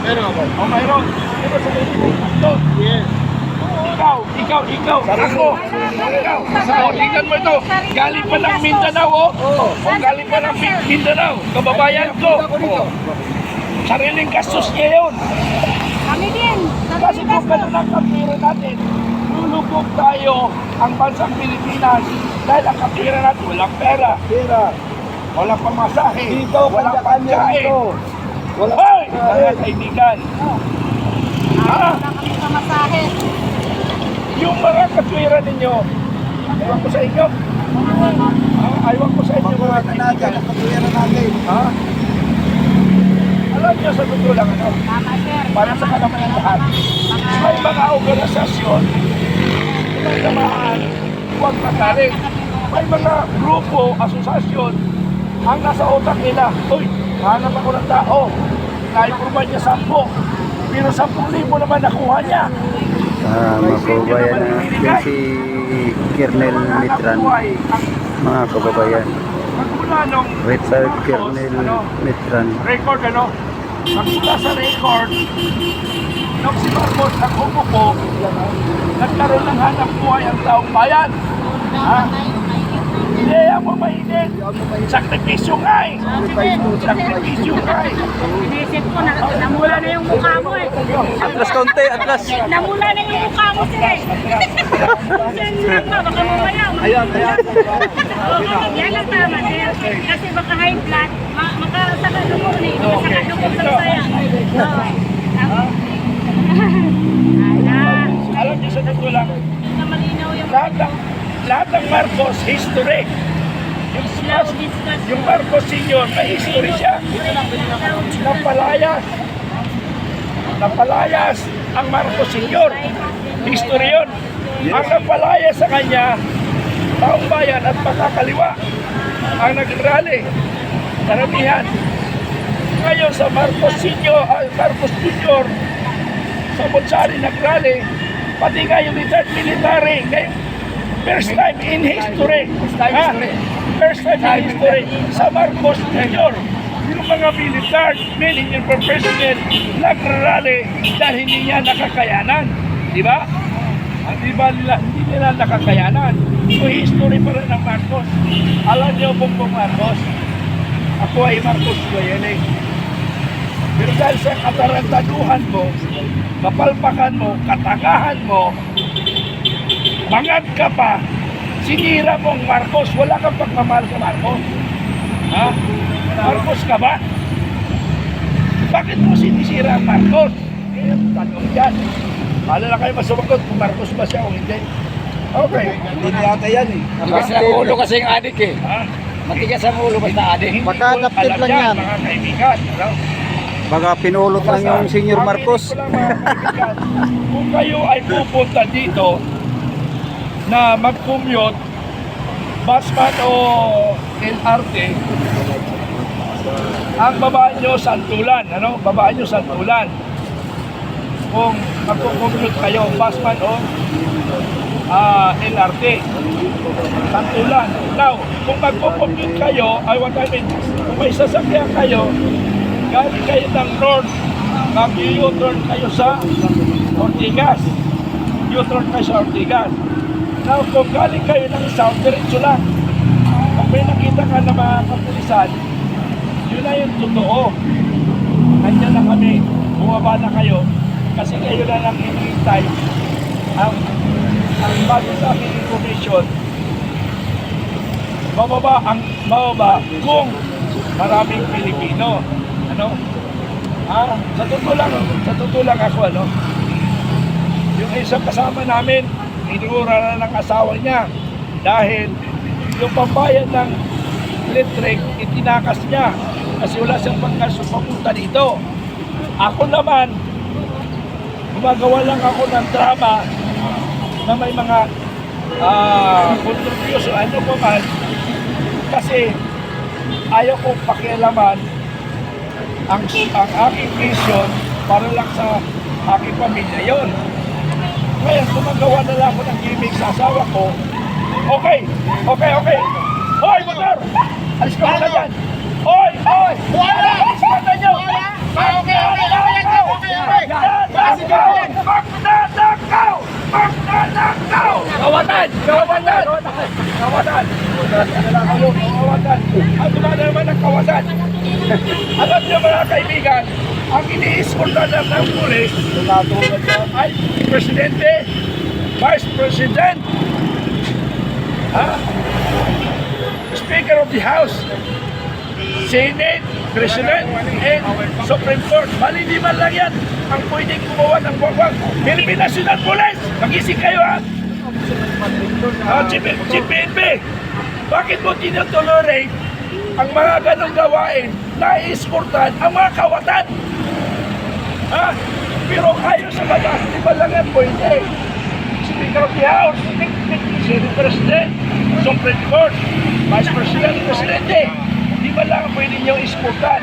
Meron ako. O mayroon. Pero sa ito. Yes. Ikaw. Ako. Ikaw. O, tingnan mo ito. Galing pa ng Mindanao, oh. O, galing pa ng Mindanao. Kababayan ko. O. Sariling gastos niya yun. Kami din. Kasi kung ganun ang kapira natin, lulubog tayo ang bansang Pilipinas dahil ang kapira natin walang pera, walang pamasahe, walang pagkain. Hoy! Mga kaibigan, Wala kami pamasahe. yung mga kapira ninyo, ayaw ko sa inyo. Ayaw ko sa inyo mga kaibigan. Ha? Alam niyo sa totoo lang ano? Tama, sir. Para sa kalaman ng lahat. May mga organisasyon, huwag magaling. May mga grupo, asosasyon, ang nasa utak nila, uy, hanap ako ng tao, na-improve niya 10, pero 10,000 naman nakuha niya. Mga kababayan, yan si Kernel Mitran, mga kababayan. Magmula nung Retired Kernel Mitran. record ano, magmula sa record, nung si Marcos ang umupo, nagkaroon ng hanap buhay ang taong bayan. Ha? Hindi, ako mainit. Sakripisyo nga eh. Sakripisyo nga eh. Inisip ko, namula na yung mukha mo eh. Atlas kaunti, atlas. Namula na yung mukha mo, sir eh. Sir, baka mamaya. Ayan. Yan ang tama, sir. Kasi baka high blood, makasakadumog na eh. Makasakadumog sa saya. Alam niyo sa totoo lang, Na malinaw yung lahat ng Marcos history. Yung Marcos Senior, may history siya. Napalayas ang Marcos Senior. History yun. Ang napalayas sa kanya, taong bayan at pagkakaliwa ang nag-rally. Karamihan. Ngayon sa Marcos Senior, Marcos Junior, sa Bonsari nag-rally, pati nga yung retired military. Ngayon, first time in history. First time in history sa Marcos Junior. Yung mga military, military professional, nag-rally dahil hindi niya nakakayanan. Di ba? Hindi nila nakakayanan. So history pa rin ng Marcos. Alam niyo Bongbong Marcos, ako ay Marcos Guayene. Pero dahil sa katarantaduhan mo, kapalpakan mo, katagahan mo, mangad ka pa, sinira mong Marcos, wala kang pagmamahal sa Marcos. Ha? Marcos ka ba? Bakit mo sinisira ang Marcos? Eh, tanong yan. Paano na kayo masumagot kung Marcos ba siya o hindi? Okay. Hindi yata yan eh. Matigas sa ulo kasi yung adik eh. Ha? Matigas sa ulo basta adik. Hindi Baka ko adapted alam lang yan. Mga kaibigan. Ano? Baka pinulot lang yung Senior Marcos. Ang ko lang, mga kaibigan, kung kayo ay pupunta dito na mag-commute, busman o LRT, ang babaan nyo Santulan, ano? Babaan nyo Santulan. Kung mag-commute kayo, busman o LRT, Santulan. Now, kung mag-commute kayo, what I mean, kung may sasakyan kayo, galing kayo ng north, mag-u-turn kayo sa Ortigas. U-turn kayo sa Ortigas. Now, kung galing kayo ng south, diretso lang. Kung may nakita ka na mga kapulisan, yun na yung totoo. Nandiyan na kami, bumaba na kayo, kasi kayo na lang hinihintay ang bago sa aking information. Bababa kung maraming Pilipino. Ano? Sa totoo lang ako, ano? Yung isang kasama namin, inura na ng asawa niya dahil yung pambayad ng electric, itinakas niya kasi wala siyang pagkaso papunta dito. Ako naman, gumagawa lang ako ng drama na may mga contribution, ano pa man, kasi ayaw kong pakialaman ang aking vision para lang sa aking pamilya yon. Ngayon, gumagawa na lang ako ng gimmick sa asawa ko. Okay. Hoy, motor! Alis ka muna dyan! Hoy! Alis ka na nyo! Okay. Kawatan! Kawatan! Kawatan! Kawatan! At wala na naman ang kawatan. Alam niyo mga kaibigan, ang ini-escortan lang ng pulis ay Presidente, Vice President, Speaker of the House, Senate, President, and Supreme Court. Maliliman lang yan ang pwedeng gumawa ng wawang. Philippine National Police, mag-isip kayo ha. Chief PNP, bakit mo tinotolerate ang mga ganong gawain na i-escortan ang mga kawatan? Ha? Pero kayo sa batas, di ba lang yan pwede? Speaker of the House, Senate President, Supreme Court, Vice President, Presidente, di ba lang pwede nyo escortan?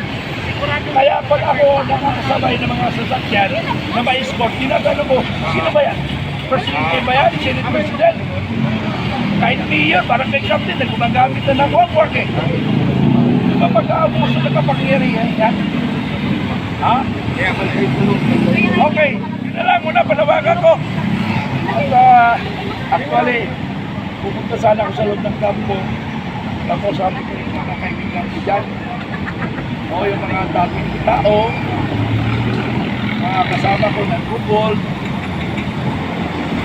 Kaya pag ako nakakasabay ng mga sasakyan na ma-escort, tinatanong mo, sino ba yan? Presidente ba yan? Senate President? Kahit mayor, parang kay Captain, na gumagamit na ng work eh. Di ba pag-aabuso na kapangyarihan yan? Ha? Okay, yun na lang muna, panawagan ko. At actually, pupunta sana ako sa loob ng kampo. Tapos sabi ko yung mga kaibigan ko dyan. O yung mga dating tao, mga kasama ko ng football,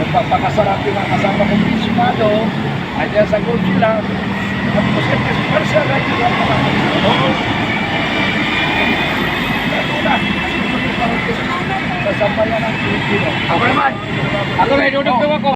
nagpapakasarap yung mga kasama kong pisimado, andyan sa goal sila. At kasi parsa na yung mga sasampayan ng Pilipino. Ako naman. Ako may dudugtong ako.